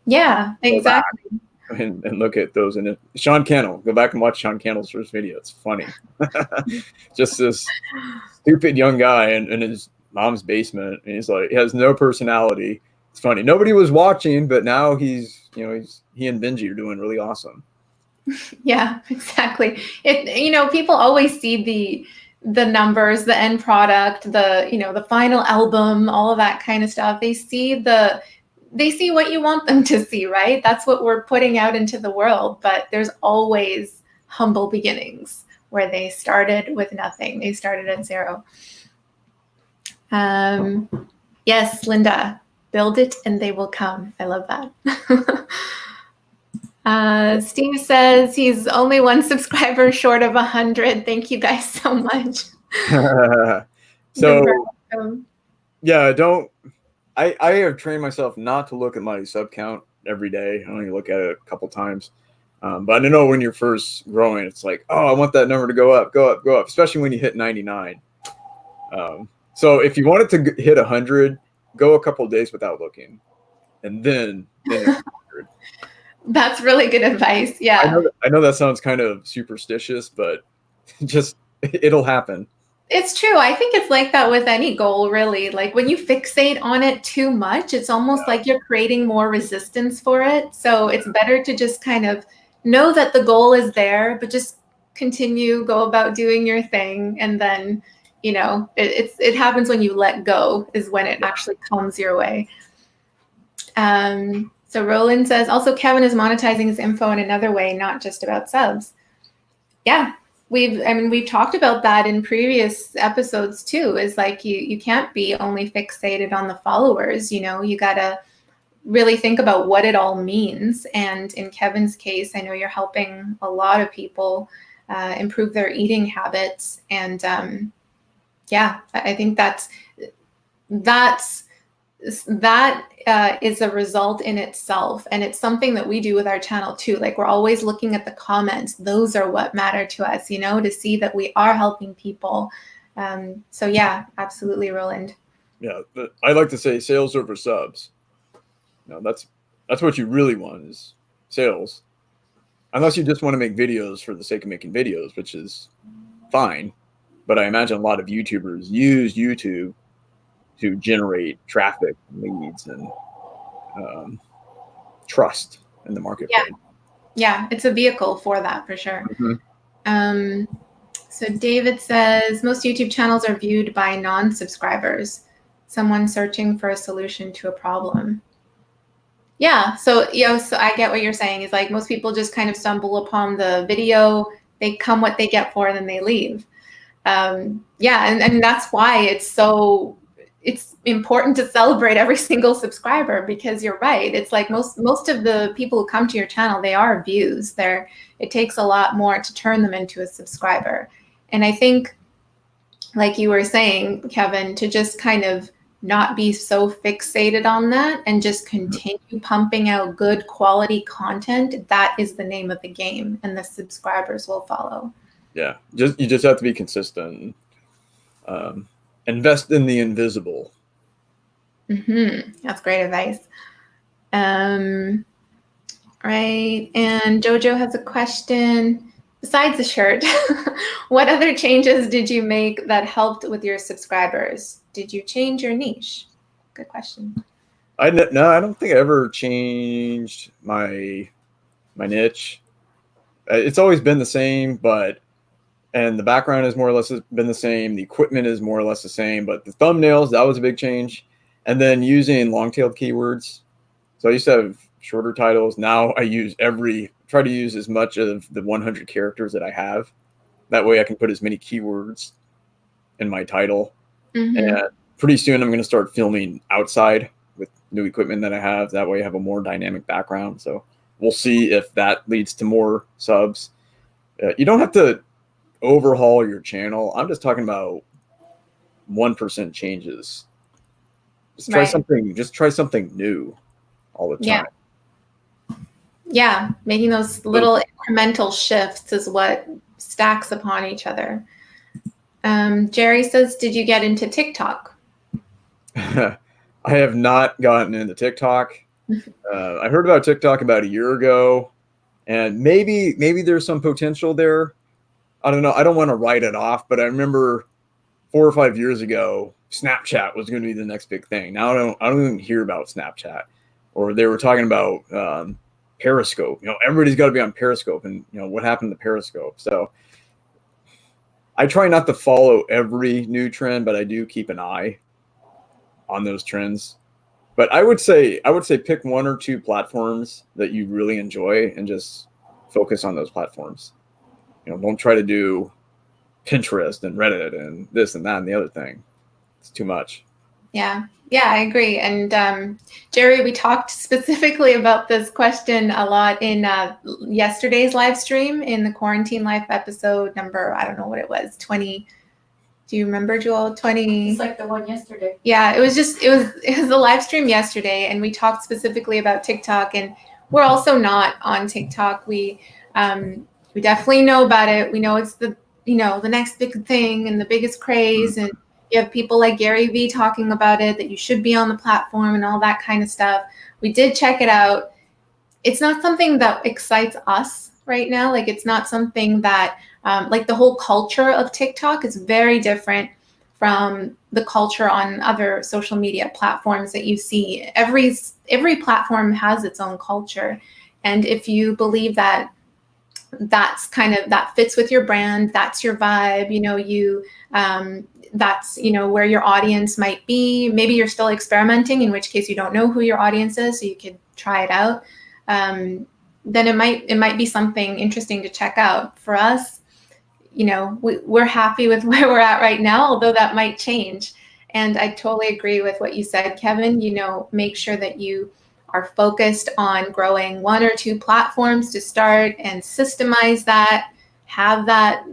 S1: Yeah, exactly.
S2: And look at those. And Sean Cannell, go back and watch Sean Cannell's first video. It's funny. Just this stupid young guy in his mom's basement. And he's like, he has no personality. It's funny. Nobody was watching, but now he and Benji are doing really awesome.
S1: Yeah, exactly. People always see the numbers, the end product, the final album, all of that kind of stuff. They see what you want them to see, right? That's what we're putting out into the world. But there's always humble beginnings where they started with nothing. They started at zero. Yes, Linda, build it and they will come. I love that. Steve says he's only 1 subscriber short of 100. Thank you guys so much.
S2: So yeah, I have trained myself not to look at my sub count every day. I only look at it a couple times. But I know when you're first growing, it's like, oh, I want that number to go up, especially when you hit 99. So if you want it to hit 100, go a couple of days without looking, and then it's 100.
S1: That's really good advice. Yeah.
S2: I know that sounds kind of superstitious, but just it'll happen.
S1: It's true. I think it's like that with any goal, really. Like when you fixate on it too much, it's almost like you're creating more resistance for it. So it's better to just kind of know that the goal is there, but just continue, go about doing your thing. And then, it happens when you let go is when it actually comes your way. So Roland says, also Kevin is monetizing his info in another way, not just about subs. Yeah. We've talked about that in previous episodes too, is like you can't be only fixated on the followers, you got to really think about what it all means. And in Kevin's case, I know you're helping a lot of people improve their eating habits. And I think that is a result in itself. And it's something that we do with our channel too. Like we're always looking at the comments. Those are what matter to us, to see that we are helping people. So yeah, absolutely, Roland.
S2: Yeah, I like to say sales over subs. That's what you really want is sales. Unless you just want to make videos for the sake of making videos, which is fine. But I imagine a lot of YouTubers use YouTube to generate traffic, leads, and trust in the marketplace.
S1: Yeah, it's a vehicle for that for sure.
S2: Mm-hmm.
S1: So David says most YouTube channels are viewed by non-subscribers, someone searching for a solution to a problem. Yeah, so so I get what you're saying. Is like most people just kind of stumble upon the video, they come what they get for, and then they leave. And that's why it's important to celebrate every single subscriber, because you're right. It's like most of the people who come to your channel, they are views. It takes a lot more to turn them into a subscriber. And I think, like you were saying, Kevin, to just kind of not be so fixated on that and just continue pumping out good quality content, that is the name of the game, and the subscribers will follow.
S2: Yeah, you just have to be consistent. Invest in the invisible.
S1: That's great advice. Right, and Jojo has a question. Besides the shirt, what other changes did you make that helped with your subscribers? Did you change your niche? Good question.
S2: No, I don't think I ever changed my niche. It's always been the same, and the background has more or less been the same. The equipment is more or less the same, but the thumbnails, that was a big change. And then using long-tailed keywords. So I used to have shorter titles. Now I try to use as much of the 100 characters that I have. That way I can put as many keywords in my title And pretty soon I'm going to start filming outside with new equipment that I have. That way I have a more dynamic background. So we'll see if that leads to more subs. You don't have to overhaul your channel. I'm just talking about 1% changes. Just try something. Just try something new all the time.
S1: Yeah, making those little incremental shifts is what stacks upon each other. Jerry says, did you get into TikTok?
S2: I have not gotten into TikTok. I heard about TikTok about a year ago, and maybe there's some potential there. I don't know. I don't want to write it off, but I remember 4 or 5 years ago, Snapchat was going to be the next big thing. Now I don't even hear about Snapchat, or they were talking about Periscope. Everybody's got to be on Periscope, and what happened to Periscope? So I try not to follow every new trend, but I do keep an eye on those trends. But I would say pick 1 or 2 platforms that you really enjoy and just focus on those platforms. Don't try to do Pinterest and Reddit and this and that and the other thing. It's too much.
S1: Yeah, I agree. And Jerry, we talked specifically about this question a lot in yesterday's live stream, in the Quarantine Life episode number, I don't know what it was, 20. Do you remember, Joel? 20.
S3: It's like the one yesterday.
S1: Yeah, it was a live stream yesterday, and we talked specifically about TikTok, and we're also not on TikTok. We definitely know about it. We know it's the next big thing and the biggest craze, and you have people like Gary Vee talking about it, that you should be on the platform and all that kind of stuff. We did check it out. It's not something that excites us right now. Like, it's not something that like the whole culture of TikTok is very different from the culture on other social media platforms that you see. Every platform has its own culture, and if you believe that that fits with your brand, that's your vibe, that's where your audience might be. Maybe you're still experimenting, in which case you don't know who your audience is, so you could try it out. Then it might be something interesting to check out. For us, we're happy with where we're at right now, although that might change. And I totally agree with what you said, Kevin. Make sure that you are focused on growing 1 or 2 platforms to start, and systemize that. Have that,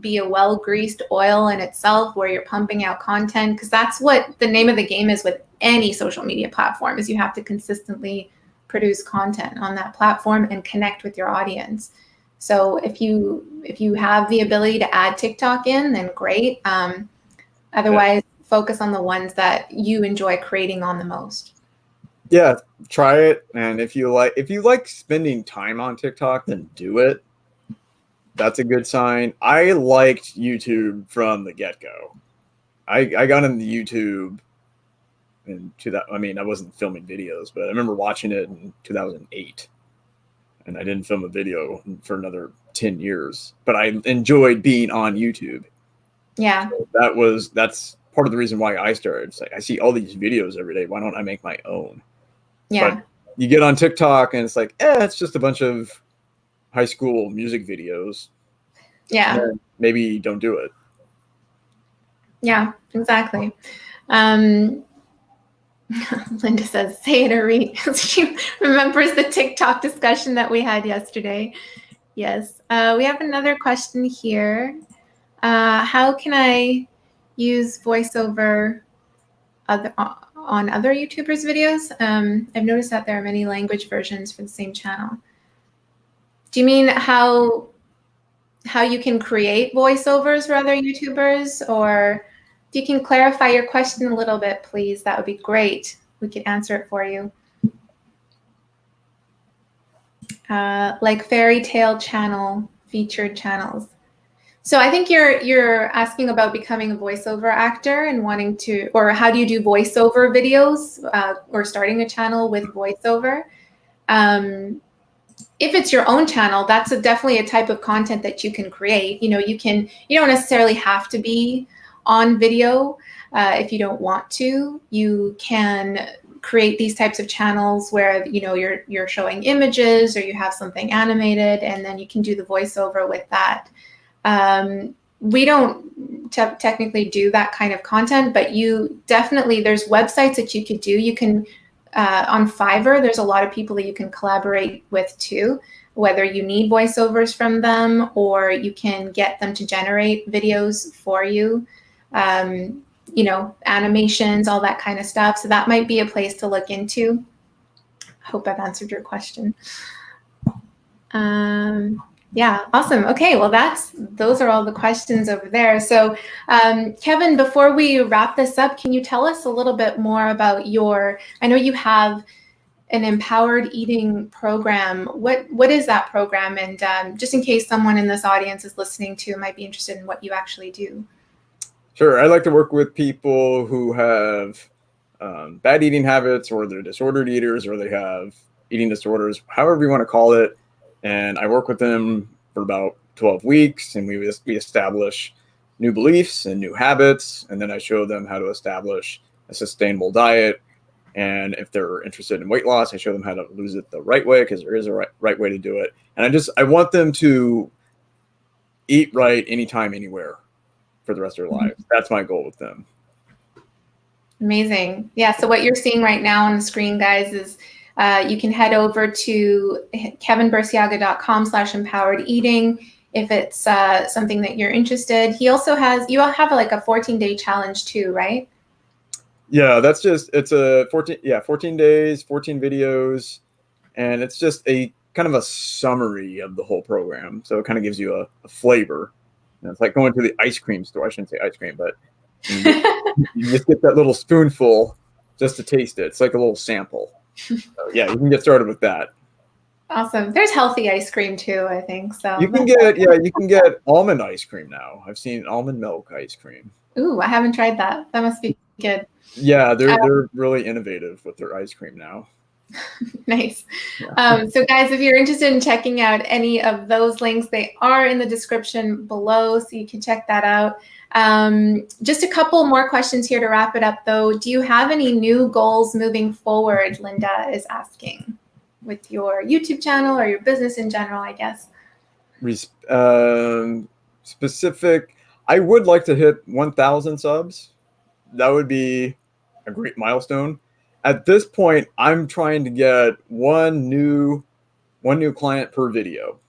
S1: be a well-greased oil in itself, where you're pumping out content, because that's what the name of the game is with any social media platform, is you have to consistently produce content on that platform and connect with your audience. So if you have the ability to add TikTok in, then great. Otherwise, focus on the ones that you enjoy creating on the most.
S2: Yeah, try it. And if you like spending time on TikTok, then do it. That's a good sign. I liked YouTube from the get-go. I got into YouTube I wasn't filming videos, but I remember watching it in 2008. And I didn't film a video for another 10 years, but I enjoyed being on YouTube.
S1: Yeah.
S2: So that's part of the reason why I started. It's like, I see all these videos every day. Why don't I make my own?
S1: Yeah.
S2: But you get on TikTok and it's like, it's just a bunch of high school music videos.
S1: Yeah.
S2: Maybe don't do it.
S1: Yeah, exactly. Linda says, say it or read. She remembers the TikTok discussion that we had yesterday. Yes. We have another question here. How can I use voiceover on other YouTubers' videos? I've noticed that there are many language versions for the same channel. Do you mean how you can create voiceovers for other YouTubers? Or if you can clarify your question a little bit, please, that would be great. We could answer it for you. Like fairy tale channel, featured channels. So I think you're asking about becoming a voiceover actor and wanting to, or how do you do voiceover videos, or starting a channel with voiceover. If it's your own channel, that's definitely a type of content that you can create. You don't necessarily have to be on video if you don't want to. You can create these types of channels where you're showing images, or you have something animated, and then you can do the voiceover with that. we don't technically do that kind of content, but you definitely, there's websites that you could do. You can, on Fiverr, there's a lot of people that you can collaborate with too, whether you need voiceovers from them or you can get them to generate videos for you, you know, animations, all that kind of stuff. So that might be a place to look into. I hope I've answered your question. Yeah, awesome. Okay, well, those are all the questions over there. So, Kevin, before we wrap this up, can you tell us a little bit more about I know you have an empowered eating program. What is that program? And just in case someone in this audience is listening to might be interested in what you actually do.
S2: Sure. I like to work with people who have bad eating habits, or they're disordered eaters, or they have eating disorders, however you want to call it. And I work with them for about 12 weeks, and we establish new beliefs and new habits. And then I show them how to establish a sustainable diet. And if they're interested in weight loss, I show them how to lose it the right way, because there is a right way to do it. And I want them to eat right anytime, anywhere for the rest of their lives. That's my goal with them.
S1: Amazing. Yeah. So what you're seeing right now on the screen, guys, is you can head over to kevinburciaga.com/empowered eating if it's something that you're interested. You have like a 14-day challenge too, right?
S2: Yeah, it's a 14 days, 14 videos, and it's just a kind of a summary of the whole program. So it kind of gives you a flavor. And it's like going to the ice cream store. I shouldn't say ice cream, but you just get that little spoonful just to taste it. It's like a little sample. So yeah, you can get started with that.
S1: Awesome. There's healthy ice cream too, I think. So
S2: you can get almond ice cream now. I've seen almond milk ice cream.
S1: Ooh, I haven't tried that. That must be good.
S2: Yeah, they're really innovative with their ice cream now.
S1: Nice. Yeah. So guys, if you're interested in checking out any of those links, they are in the description below, so you can check that out. Just a couple more questions here to wrap it up though. Do you have any new goals moving forward, Linda is asking, with your YouTube channel or your business in general, I guess?
S2: Specific, I would like to hit 1,000 subs. That would be a great milestone. At this point, I'm trying to get one new client per video.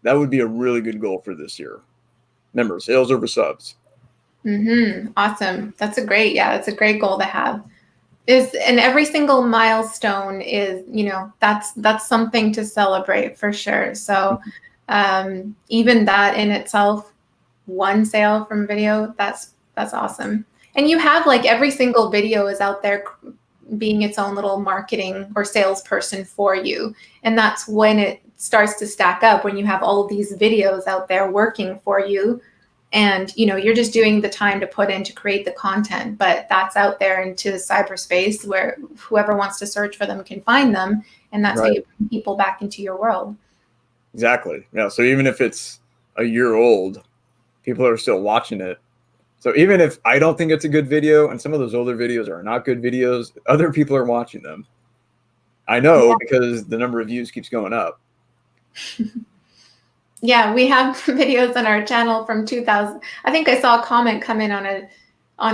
S2: That would be a really good goal for this year. Remember, sales over subs.
S1: Awesome. That's a great goal to have. And every single milestone is, you know, that's something to celebrate for sure. So even that in itself, one sale from video, that's awesome. And you have like every single video is out there being its own little marketing or salesperson for you. And that's when it starts to stack up, when you have all of these videos out there working for you. And, you know, you're just doing the time to put in to create the content, but that's out there into cyberspace where whoever wants to search for them can find them. And that's how you bring people back into your world.
S2: Exactly. Yeah. So even if it's a year old, people are still watching it. So even if I don't think it's a good video, and some of those older videos are not good videos, other people are watching them. I know because the number of views keeps going up.
S1: Yeah, we have videos on our channel from 2000. I think I saw a comment come in on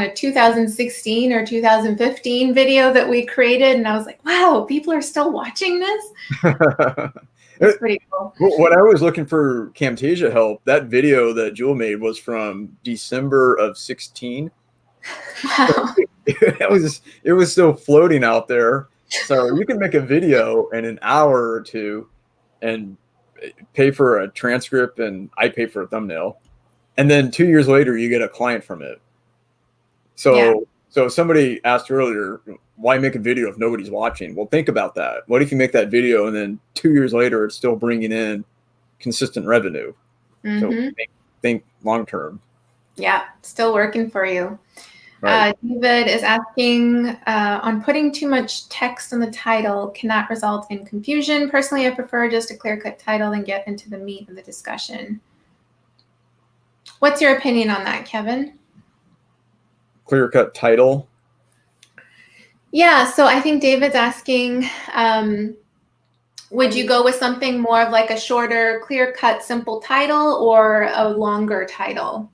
S1: a 2016 or 2015 video that we created, and I was like, wow, people are still watching this? It's pretty cool.
S2: When I was looking for Camtasia help, that video that Jewel made was from December of 16. Wow. So it was still floating out there. So you can make a video in an hour or two and pay for a transcript, and I pay for a thumbnail. And then 2 years later, you get a client from it. So somebody asked earlier, why make a video if nobody's watching? Well, think about that. What if you make that video and then 2 years later, it's still bringing in consistent revenue? So think long term.
S1: Yeah, still working for you. Right. David is asking, on putting too much text in the title, can that result in confusion? Personally, I prefer just a clear-cut title and get into the meat of the discussion. What's your opinion on that, Kevin?
S2: Clear-cut title?
S1: Yeah, so I think David's asking, would you go with something more of like a shorter, clear-cut, simple title or a longer title?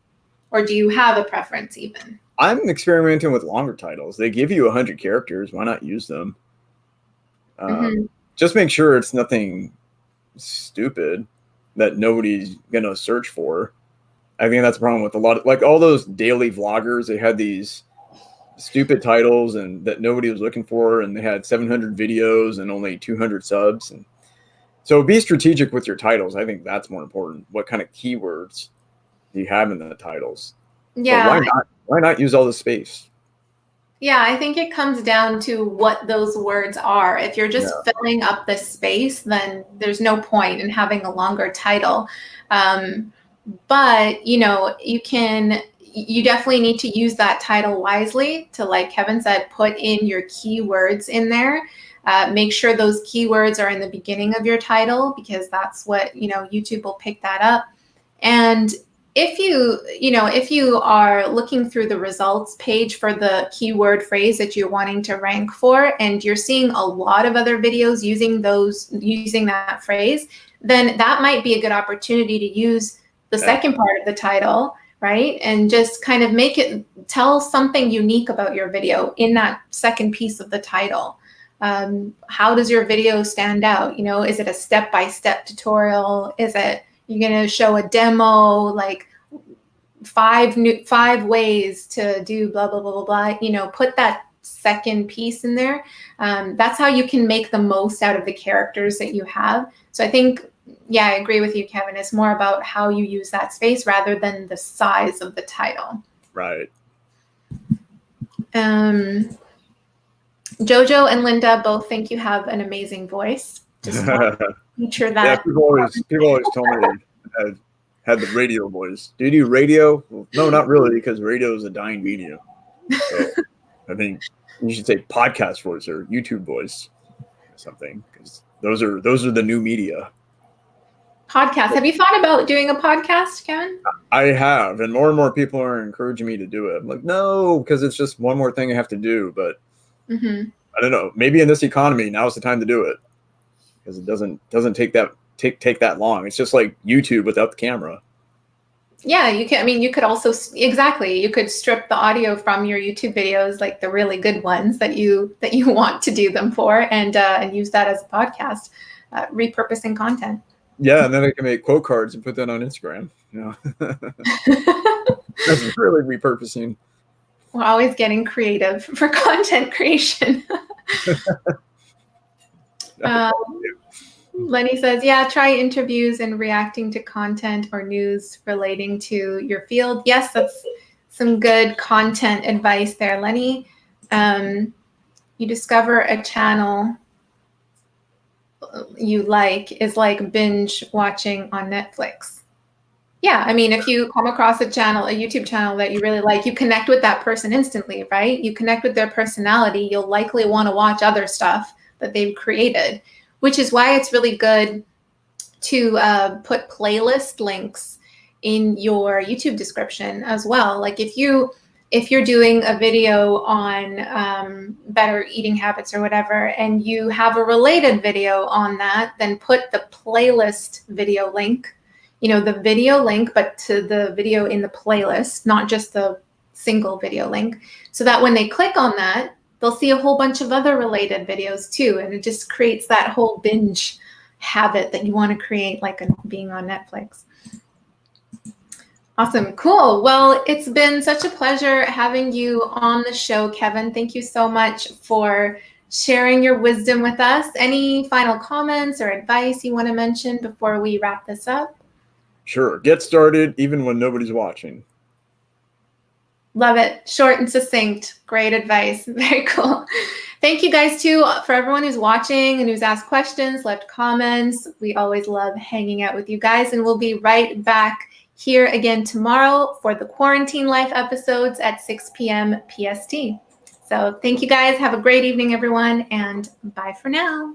S1: or do you have a preference even?
S2: I'm experimenting with longer titles. They give you 100 characters. Why not use them? Just make sure it's nothing stupid that nobody's going to search for. I think that's a problem with a lot of, like, all those daily vloggers. They had these stupid titles and that nobody was looking for, and they had 700 videos and only 200 subs. And so be strategic with your titles. I think that's more important. What kind of keywords do you have in the titles?
S1: Yeah.
S2: But why not use all the space?
S1: Yeah, I think it comes down to what those words are. If you're just filling up the space, then there's no point in having a longer title. But, you know, you definitely need to use that title wisely to, like Kevin said, put in your keywords in there. Make sure those keywords are in the beginning of your title, because that's what, you know, YouTube will pick that up. And if you are looking through the results page for the keyword phrase that you're wanting to rank for, and you're seeing a lot of other videos using that phrase, then that might be a good opportunity to use the second part of the title, right? And just kind of tell something unique about your video in that second piece of the title. How does your video stand out? You know, is it a step-by-step tutorial? Is it, you're going to show a demo, like 5 ways to do blah, blah, blah, blah, blah. You know, put that second piece in there. That's how you can make the most out of the characters that you have. So I think, yeah, I agree with you, Kevin. It's more about how you use that space rather than the size of the title.
S2: Right.
S1: Jojo and Linda both think you have an amazing voice. Just feature that.
S2: Yeah, people always told me I had the radio voice. Do you do radio? Well, no, not really, because radio is a dying medium. So I think you should say podcast voice or YouTube voice or something, because those are the new media.
S1: Podcast. Have you thought about doing a podcast, Kevin? I
S2: have, and more people are encouraging me to do it. I'm like, no, because it's just one more thing I have to do. But I don't know. Maybe in this economy, now's the time to do it, because it doesn't take that long. It's just like YouTube without the camera.
S1: Yeah, you can. I mean, you could also you could strip the audio from your YouTube videos, like the really good ones that you want to do them for, and use that as a podcast, repurposing content.
S2: Yeah, and then I can make quote cards and put that on Instagram. You know, that's really repurposing.
S1: We're always getting creative for content creation. Lenny says, yeah, try interviews and reacting to content or news relating to your field. Yes, that's some good content advice there, Lenny. You discover a channel you like is like binge watching on Netflix. Yeah, I mean, if you come across a YouTube channel that you really like, you connect with that person instantly, right? You connect with their personality. You'll likely want to watch other stuff that they've created, which is why it's really good to put playlist links in your YouTube description as well. Like if you're doing a video on better eating habits or whatever, and you have a related video on that, then put the playlist video link, you know, the video link, but to the video in the playlist, not just the single video link, so that when they click on that, they'll see a whole bunch of other related videos too. And it just creates that whole binge habit that you want to create, like being on Netflix. Awesome. Cool. Well, it's been such a pleasure having you on the show, Kevin. Thank you so much for sharing your wisdom with us. Any final comments or advice you want to mention before we wrap this up?
S2: Sure. Get started even when nobody's watching.
S1: Love it. Short and succinct. Great advice. Very cool. Thank you guys too for everyone who's watching and who's asked questions, left comments. We always love hanging out with you guys, and we'll be right back here again tomorrow for the Quarantine Life episodes at 6 p.m. PST. So thank you guys. Have a great evening, everyone, and bye for now.